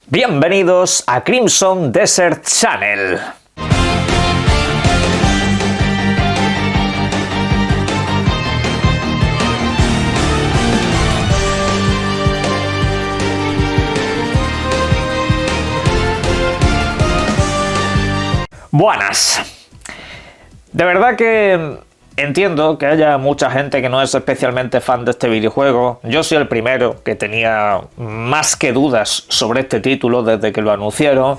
Bienvenidos a Crimson Desert Channel. Buenas. De verdad que entiendo que haya mucha gente que no es especialmente fan de este videojuego. Yo soy el primero que tenía más que dudas sobre este título desde que lo anunciaron,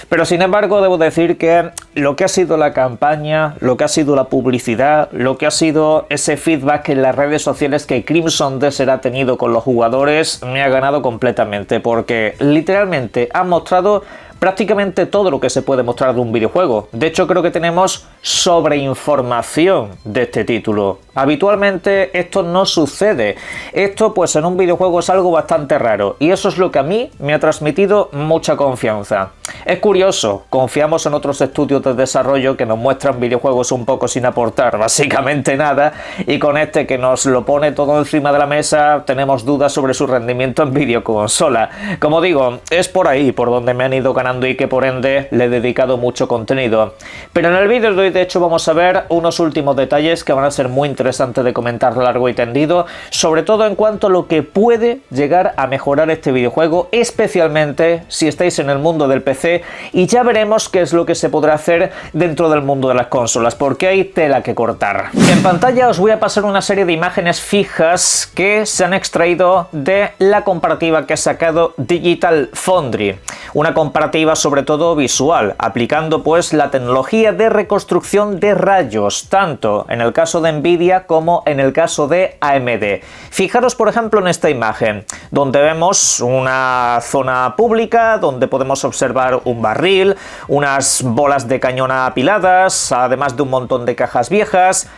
pero sin embargo debo decir que lo que ha sido la campaña, lo que ha sido la publicidad, lo que ha sido ese feedback en las redes sociales que Crimson Desert ha tenido con los jugadores me ha ganado completamente, porque literalmente han mostrado prácticamente todo lo que se puede mostrar de un videojuego. De hecho, creo que tenemos sobreinformación de este título. Habitualmente esto no sucede. Esto, pues en un videojuego es algo bastante raro, y eso es lo que a mí me ha transmitido mucha confianza. Es curioso, confiamos en otros estudios de desarrollo que nos muestran videojuegos un poco sin aportar básicamente nada, y con este que nos lo pone todo encima de la mesa tenemos dudas sobre su rendimiento en videoconsola. Como digo, es por ahí por donde me han ido ganando y que por ende le he dedicado mucho contenido. Pero en el vídeo de hoy de hecho vamos a ver unos últimos detalles que van a ser muy interesantes de comentar largo y tendido, sobre todo en cuanto a lo que puede llegar a mejorar este videojuego, especialmente si estáis en el mundo del PC, y ya veremos qué es lo que se podrá hacer dentro del mundo de las consolas, porque hay tela que cortar. En pantalla os voy a pasar una serie de imágenes fijas que se han extraído de la comparativa que ha sacado Digital Foundry, una comparativa sobre todo visual, aplicando pues la tecnología de reconstrucción de rayos, tanto en el caso de Nvidia como en el caso de AMD. Fijaros por ejemplo en esta imagen, donde vemos una zona pública, donde podemos observar un barril, unas bolas de cañón apiladas, además de un montón de cajas viejas.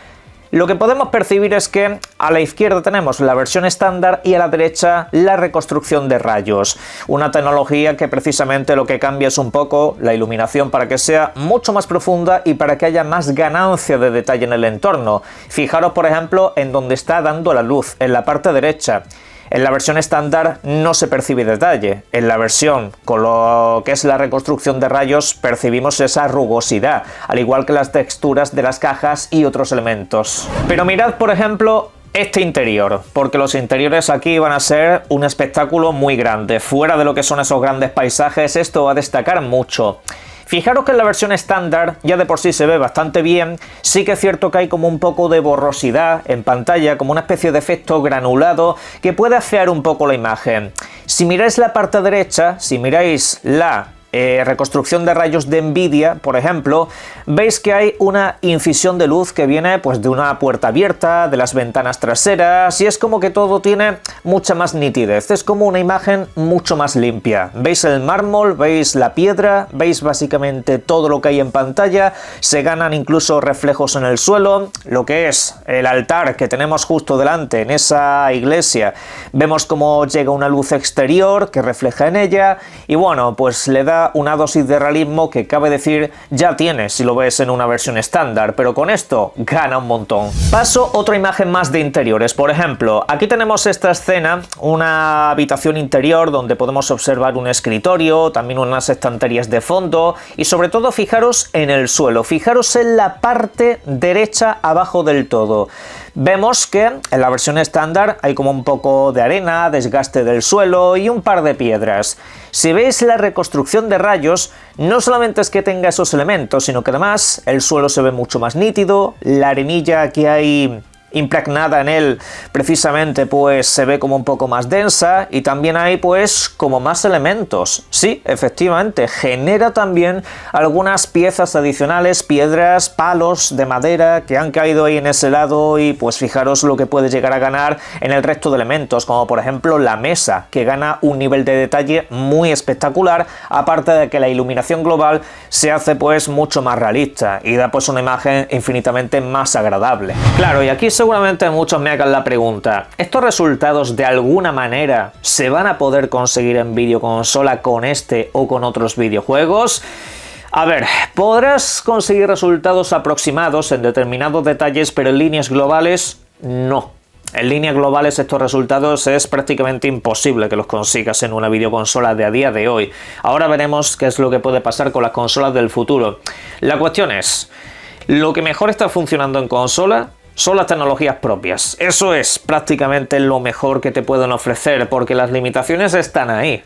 Lo que podemos percibir es que a la izquierda tenemos la versión estándar y a la derecha la reconstrucción de rayos. Una tecnología que precisamente lo que cambia es un poco la iluminación para que sea mucho más profunda y para que haya más ganancia de detalle en el entorno. Fijaros por ejemplo en donde está dando la luz, en la parte derecha. En la versión estándar no se percibe detalle. En la versión con lo que es la reconstrucción de rayos percibimos esa rugosidad, al igual que las texturas de las cajas y otros elementos. Pero mirad por ejemplo este interior, porque los interiores aquí van a ser un espectáculo muy grande. Fuera de lo que son esos grandes paisajes, esto va a destacar mucho. Fijaros que en la versión estándar ya de por sí se ve bastante bien, sí que es cierto que hay como un poco de borrosidad en pantalla, como una especie de efecto granulado que puede afear un poco la imagen. Si miráis la parte derecha, si miráis la reconstrucción de rayos de Nvidia, por ejemplo, veis que hay una incisión de luz que viene pues de una puerta abierta, de las ventanas traseras, y es como que todo tiene mucha más nitidez, es como una imagen mucho más limpia. Veis el mármol, veis la piedra, veis básicamente todo lo que hay en pantalla, se ganan incluso reflejos en el suelo, lo que es el altar que tenemos justo delante en esa iglesia, vemos cómo llega una luz exterior que refleja en ella, y bueno, pues le da una dosis de realismo que cabe decir ya tienes si lo ves en una versión estándar, pero con esto gana un montón. Paso otra imagen más de interiores. Por ejemplo, aquí tenemos esta escena, una habitación interior donde podemos observar un escritorio, también unas estanterías de fondo, y sobre todo fijaros en el suelo, fijaros en la parte derecha abajo del todo. Vemos que en la versión estándar hay como un poco de arena, desgaste del suelo y un par de piedras. Si veis la reconstrucción de rayos, no solamente es que tenga esos elementos, sino que además el suelo se ve mucho más nítido, la arenilla que hay impregnada en él precisamente pues se ve como un poco más densa, y también hay pues como más elementos. Sí, efectivamente, genera también algunas piezas adicionales, piedras, palos de madera que han caído ahí en ese lado, y pues fijaros lo que puede llegar a ganar en el resto de elementos, como por ejemplo la mesa, que gana un nivel de detalle muy espectacular, aparte de que la iluminación global se hace pues mucho más realista y da pues una imagen infinitamente más agradable. Claro, y aquí seguramente muchos me hagan la pregunta, ¿estos resultados de alguna manera se van a poder conseguir en videoconsola con este o con otros videojuegos? A ver, podrás conseguir resultados aproximados en determinados detalles, pero en líneas globales no. En líneas globales estos resultados es prácticamente imposible que los consigas en una videoconsola de a día de hoy. Ahora veremos qué es lo que puede pasar con las consolas del futuro. La cuestión es, lo que mejor está funcionando en consola son las tecnologías propias. Eso es prácticamente lo mejor que te pueden ofrecer, porque las limitaciones están ahí.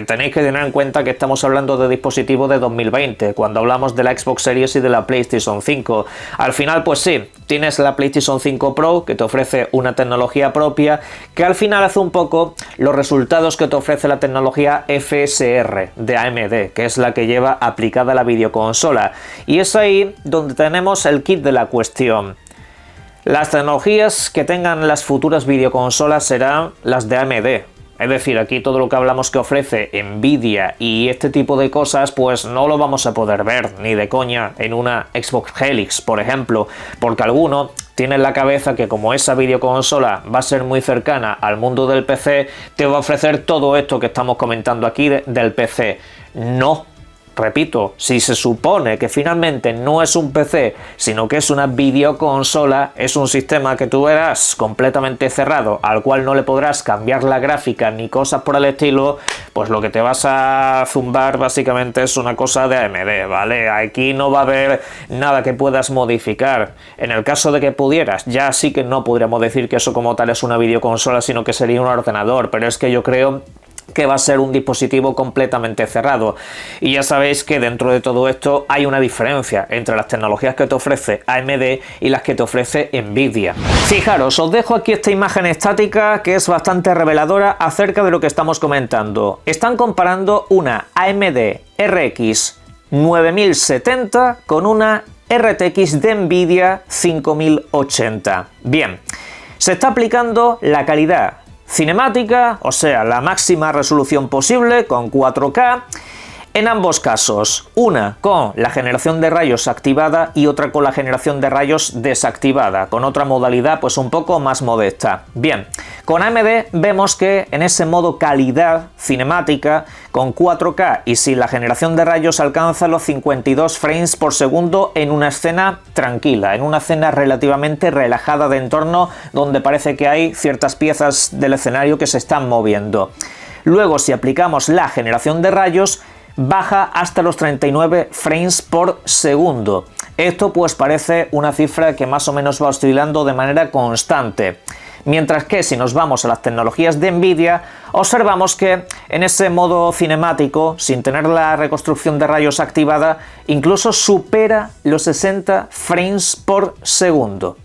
Tenéis que tener en cuenta que estamos hablando de dispositivos de 2020, cuando hablamos de la Xbox Series y de la PlayStation 5. Al final, pues sí, tienes la PlayStation 5 Pro, que te ofrece una tecnología propia, que al final hace un poco los resultados que te ofrece la tecnología FSR de AMD, que es la que lleva aplicada la videoconsola. Y es ahí donde tenemos el kit de la cuestión. Las tecnologías que tengan las futuras videoconsolas serán las de AMD. Es decir, aquí todo lo que hablamos que ofrece Nvidia y este tipo de cosas, pues no lo vamos a poder ver ni de coña en una Xbox Helix, por ejemplo, porque alguno tiene en la cabeza que como esa videoconsola va a ser muy cercana al mundo del PC, te va a ofrecer todo esto que estamos comentando aquí del PC. No. Repito, si se supone que finalmente no es un PC, sino que es una videoconsola, es un sistema que tú verás completamente cerrado, al cual no le podrás cambiar la gráfica ni cosas por el estilo, pues lo que te vas a zumbar básicamente es una cosa de AMD, ¿vale? Aquí no va a haber nada que puedas modificar. En el caso de que pudieras, ya sí que no podríamos decir que eso como tal es una videoconsola, sino que sería un ordenador, pero es que yo creo que va a ser un dispositivo completamente cerrado. Y ya sabéis que dentro de todo esto hay una diferencia entre las tecnologías que te ofrece AMD y las que te ofrece Nvidia. Fijaros, os dejo aquí esta imagen estática que es bastante reveladora acerca de lo que estamos comentando. Están comparando una AMD RX 9070 con una RTX de Nvidia 5080. Bien, se está aplicando la calidad cinemática, o sea, la máxima resolución posible con 4K, en ambos casos, una con la generación de rayos activada y otra con la generación de rayos desactivada, con otra modalidad pues un poco más modesta. Bien, con AMD vemos que en ese modo calidad cinemática con 4K y sin la generación de rayos alcanza los 52 frames por segundo en una escena tranquila, en una escena relativamente relajada de entorno donde parece que hay ciertas piezas del escenario que se están moviendo. Luego, si aplicamos la generación de rayos, baja hasta los 39 frames por segundo. Esto pues parece una cifra que más o menos va oscilando de manera constante. Mientras que si nos vamos a las tecnologías de Nvidia, observamos que en ese modo cinemático, sin tener la reconstrucción de rayos activada, incluso supera los 60 frames por segundo.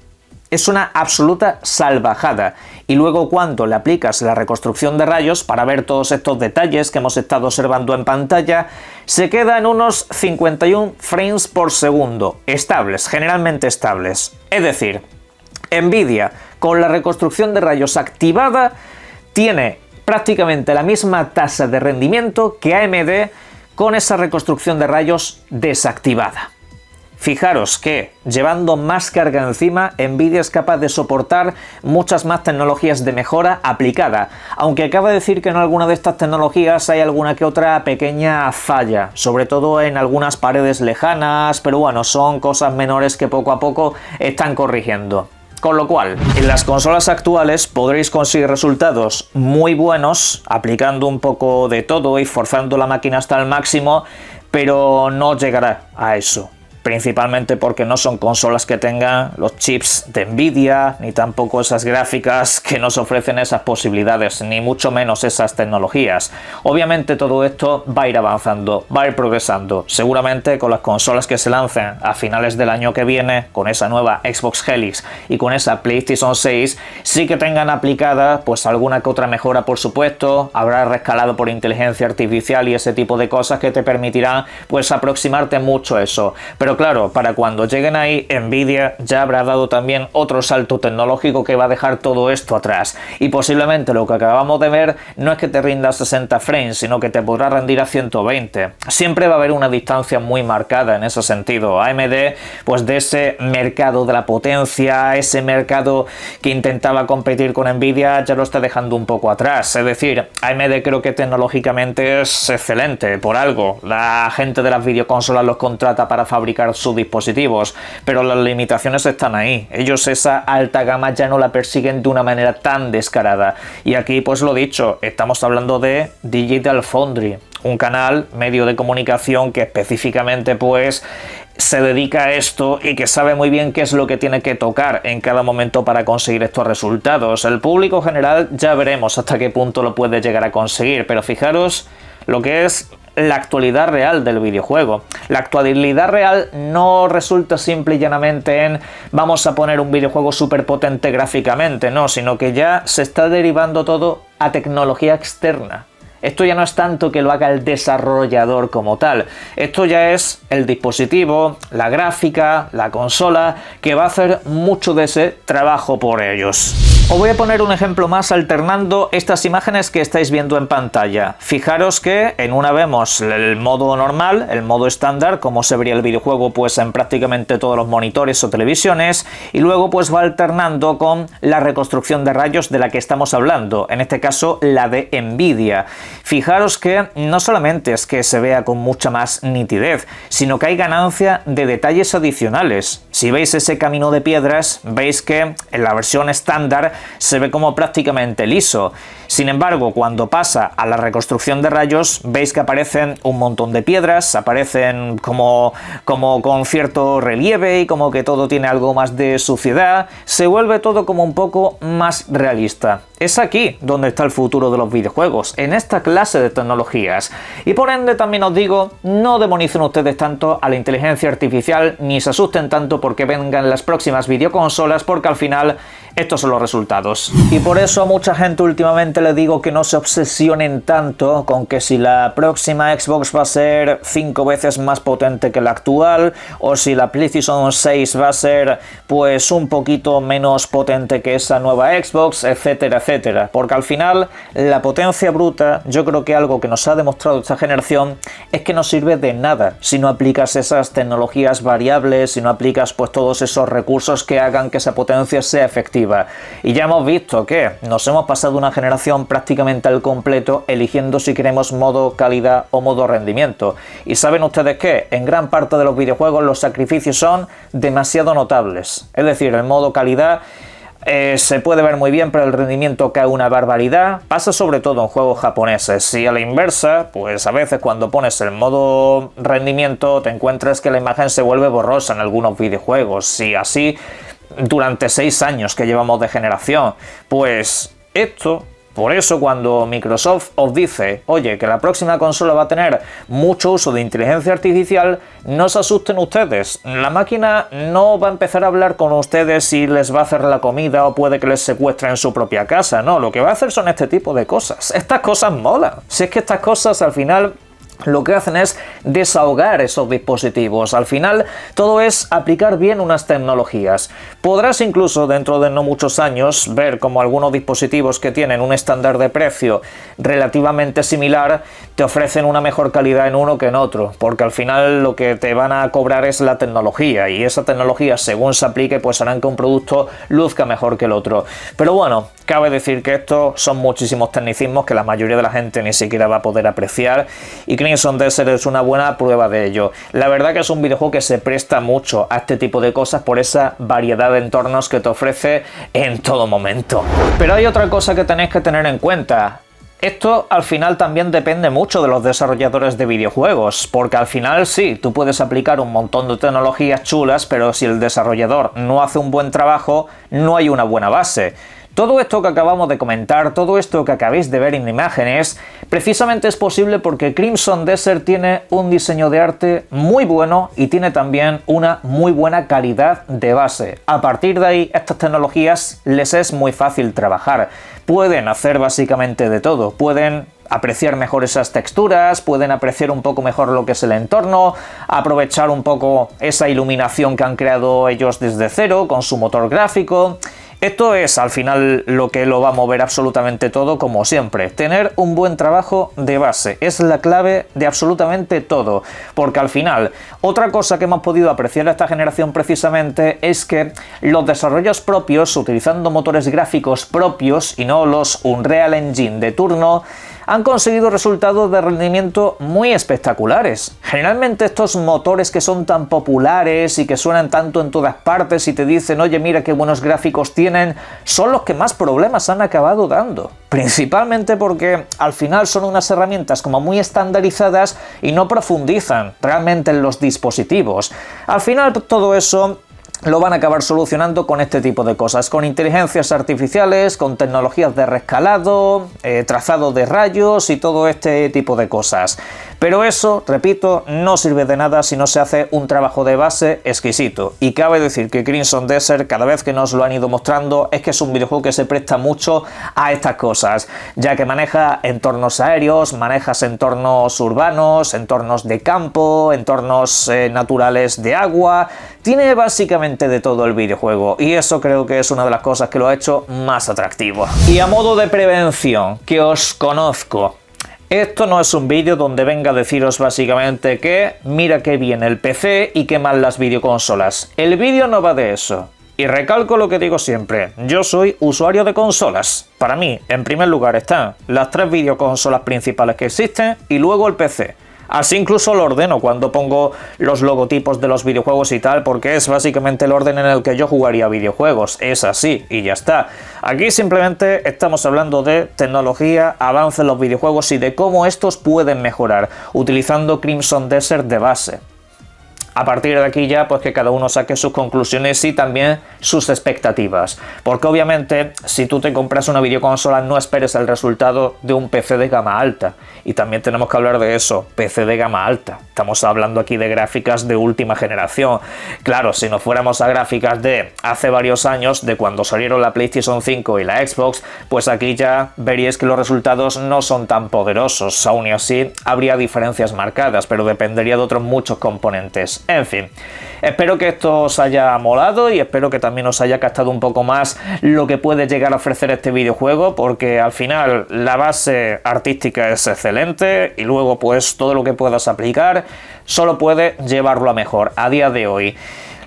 Es una absoluta salvajada. Y luego cuando le aplicas la reconstrucción de rayos para ver todos estos detalles que hemos estado observando en pantalla, se queda en unos 51 frames por segundo, estables, generalmente estables. Es decir, Nvidia con la reconstrucción de rayos activada tiene prácticamente la misma tasa de rendimiento que AMD con esa reconstrucción de rayos desactivada. Fijaros que, llevando más carga encima, Nvidia es capaz de soportar muchas más tecnologías de mejora aplicada, aunque acaba de decir que en alguna de estas tecnologías hay alguna que otra pequeña falla, sobre todo en algunas paredes lejanas, pero bueno, son cosas menores que poco a poco están corrigiendo. Con lo cual, en las consolas actuales podréis conseguir resultados muy buenos, aplicando un poco de todo y forzando la máquina hasta el máximo, pero no llegará a eso. Principalmente porque no son consolas que tengan los chips de Nvidia, ni tampoco esas gráficas que nos ofrecen esas posibilidades, ni mucho menos esas tecnologías. Obviamente todo esto va a ir avanzando, va a ir progresando. Seguramente con las consolas que se lancen a finales del año que viene, con esa nueva Xbox Helix y con esa PlayStation 6, sí que tengan aplicada pues alguna que otra mejora, por supuesto. Habrá rescalado por inteligencia artificial y ese tipo de cosas que te permitirán pues aproximarte mucho a eso. Pero claro, para cuando lleguen ahí, Nvidia ya habrá dado también otro salto tecnológico que va a dejar todo esto atrás. Y posiblemente lo que acabamos de ver no es que te rinda a 60 frames, sino que te podrá rendir a 120. Siempre va a haber una distancia muy marcada en ese sentido. AMD, pues de ese mercado de la potencia, ese mercado que intentaba competir con Nvidia, ya lo está dejando un poco atrás. Es decir, AMD creo que tecnológicamente es excelente, por algo. La gente de las videoconsolas los contrata para fabricar fabricar sus dispositivos, pero las limitaciones están ahí. Ellos esa alta gama ya no la persiguen de una manera tan descarada. Y aquí, pues lo dicho, estamos hablando de Digital Foundry, un canal, medio de comunicación que específicamente pues se dedica a esto y que sabe muy bien qué es lo que tiene que tocar en cada momento para conseguir estos resultados. El público general ya veremos hasta qué punto lo puede llegar a conseguir, pero fijaros lo que es la actualidad real del videojuego. La actualidad real no resulta simple y llanamente en vamos a poner un videojuego súper potente gráficamente, no, sino que ya se está derivando todo a tecnología externa. Esto ya no es tanto que lo haga el desarrollador como tal, esto ya es el dispositivo, la gráfica, la consola, que va a hacer mucho de ese trabajo por ellos. Os voy a poner un ejemplo más alternando estas imágenes que estáis viendo en pantalla. Fijaros que en una vemos el modo normal, el modo estándar, como se vería el videojuego pues en prácticamente todos los monitores o televisiones, y luego pues va alternando con la reconstrucción de rayos de la que estamos hablando, en este caso la de Nvidia. Fijaros que no solamente es que se vea con mucha más nitidez, sino que hay ganancia de detalles adicionales. Si veis ese camino de piedras, veis que en la versión estándar se ve como prácticamente liso. Sin embargo, cuando pasa a la reconstrucción de rayos, veis que aparecen un montón de piedras, aparecen como con cierto relieve y como que todo tiene algo más de suciedad, se vuelve todo como un poco más realista. Es aquí donde está el futuro de los videojuegos, en esta clase de tecnologías. Y por ende también os digo, no demonicen ustedes tanto a la inteligencia artificial, ni se asusten tanto porque vengan las próximas videoconsolas, porque al final estos son los resultados. Y por eso a mucha gente últimamente le digo que no se obsesionen tanto con que si la próxima Xbox va a ser 5 veces más potente que la actual, o si la PlayStation 6 va a ser pues un poquito menos potente que esa nueva Xbox, etcétera, etcétera. Porque al final la potencia bruta, yo creo que algo que nos ha demostrado esta generación es que no sirve de nada si no aplicas esas tecnologías variables, si no aplicas pues todos esos recursos que hagan que esa potencia sea efectiva. Y ya hemos visto que nos hemos pasado una generación prácticamente al completo eligiendo si queremos modo calidad o modo rendimiento. Y saben ustedes que en gran parte de los videojuegos los sacrificios son demasiado notables. Es decir, el modo calidad se puede ver muy bien, pero el rendimiento cae una barbaridad. Pasa sobre todo en juegos japoneses. Y a la inversa, pues a veces cuando pones el modo rendimiento te encuentras que la imagen se vuelve borrosa en algunos videojuegos. Y así durante 6 años que llevamos de generación. Pues esto, por eso cuando Microsoft os dice, oye, que la próxima consola va a tener mucho uso de inteligencia artificial, no se asusten ustedes. La máquina no va a empezar a hablar con ustedes y les va a hacer la comida o puede que les secuestre en su propia casa. No, lo que va a hacer son este tipo de cosas. Estas cosas molan. Si es que estas cosas al final lo que hacen es desahogar esos dispositivos. Al final todo es aplicar bien unas tecnologías. Podrás incluso dentro de no muchos años ver como algunos dispositivos que tienen un estándar de precio relativamente similar te ofrecen una mejor calidad en uno que en otro, porque al final lo que te van a cobrar es la tecnología, y esa tecnología según se aplique pues harán que un producto luzca mejor que el otro. Pero bueno, cabe decir que estos son muchísimos tecnicismos que la mayoría de la gente ni siquiera va a poder apreciar, y Crimson Desert es una buena prueba de ello. La verdad que es un videojuego que se presta mucho a este tipo de cosas por esa variedad de entornos que te ofrece en todo momento. Pero hay otra cosa que tenéis que tener en cuenta. Esto al final también depende mucho de los desarrolladores de videojuegos, porque al final sí, tú puedes aplicar un montón de tecnologías chulas, pero si el desarrollador no hace un buen trabajo, no hay una buena base. Todo esto que acabamos de comentar, todo esto que acabáis de ver en imágenes, precisamente es posible porque Crimson Desert tiene un diseño de arte muy bueno y tiene también una muy buena calidad de base. A partir de ahí, estas tecnologías les es muy fácil trabajar. Pueden hacer básicamente de todo, pueden apreciar mejor esas texturas, pueden apreciar un poco mejor lo que es el entorno, aprovechar un poco esa iluminación que han creado ellos desde cero con su motor gráfico. Esto es al final lo que lo va a mover absolutamente todo, como siempre. Tener un buen trabajo de base es la clave de absolutamente todo, porque al final otra cosa que hemos podido apreciar a esta generación precisamente es que los desarrollos propios, utilizando motores gráficos propios y no los Unreal Engine de turno, han conseguido resultados de rendimiento muy espectaculares. Generalmente estos motores que son tan populares y que suenan tanto en todas partes y te dicen, oye, mira qué buenos gráficos tienen, son los que más problemas han acabado dando. Principalmente porque al final son unas herramientas como muy estandarizadas y no profundizan realmente en los dispositivos. Al final todo eso lo van a acabar solucionando con este tipo de cosas, con inteligencias artificiales, con tecnologías de rescalado, trazado de rayos y todo este tipo de cosas. Pero eso, repito, no sirve de nada si no se hace un trabajo de base exquisito. Y cabe decir que Crimson Desert, cada vez que nos lo han ido mostrando, es que es un videojuego que se presta mucho a estas cosas, ya que maneja entornos aéreos, manejas entornos urbanos, entornos de campo, entornos naturales de agua. Tiene básicamente de todo el videojuego y eso creo que es una de las cosas que lo ha hecho más atractivo. Y a modo de prevención, que os conozco, esto no es un vídeo donde venga a deciros básicamente que mira qué bien el PC y qué mal las videoconsolas. El vídeo no va de eso. Y recalco lo que digo siempre, yo soy usuario de consolas. Para mí, en primer lugar están las 3 videoconsolas principales que existen y luego el PC. Así incluso lo ordeno cuando pongo los logotipos de los videojuegos y tal, porque es básicamente el orden en el que yo jugaría videojuegos. Es así y ya está. Aquí simplemente estamos hablando de tecnología, avance en los videojuegos y de cómo estos pueden mejorar, utilizando Crimson Desert de base. A partir de aquí ya, pues que cada uno saque sus conclusiones y también sus expectativas. Porque obviamente, si tú te compras una videoconsola, no esperes el resultado de un PC de gama alta. Y también tenemos que hablar de eso, PC de gama alta. Estamos hablando aquí de gráficas de última generación. Claro, si nos fuéramos a gráficas de hace varios años, de cuando salieron la PlayStation 5 y la Xbox, pues aquí ya veríais que los resultados no son tan poderosos. Aún y así, habría diferencias marcadas, pero dependería de otros muchos componentes. En fin, espero que esto os haya molado y espero que también os haya captado un poco más lo que puede llegar a ofrecer este videojuego, porque al final la base artística es excelente y luego pues todo lo que puedas aplicar solo puede llevarlo a mejor a día de hoy.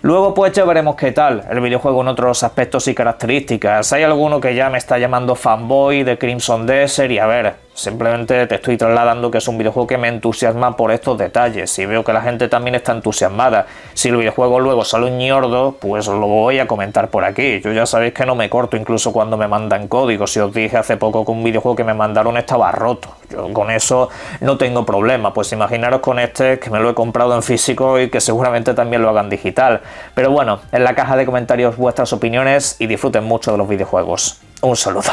Luego pues ya veremos qué tal el videojuego en otros aspectos y características. Hay alguno que ya me está llamando fanboy de Crimson Desert y a ver, simplemente te estoy trasladando que es un videojuego que me entusiasma por estos detalles y veo que la gente también está entusiasmada. Si el videojuego luego sale un ñordo, pues lo voy a comentar por aquí. Yo ya sabéis que no me corto incluso cuando me mandan códigos. Si os dije hace poco que un videojuego que me mandaron estaba roto, yo con eso no tengo problema. Pues imaginaros con este que me lo he comprado en físico y que seguramente también lo hagan digital. Pero bueno, en la caja de comentarios vuestras opiniones y disfruten mucho de los videojuegos. Un saludo.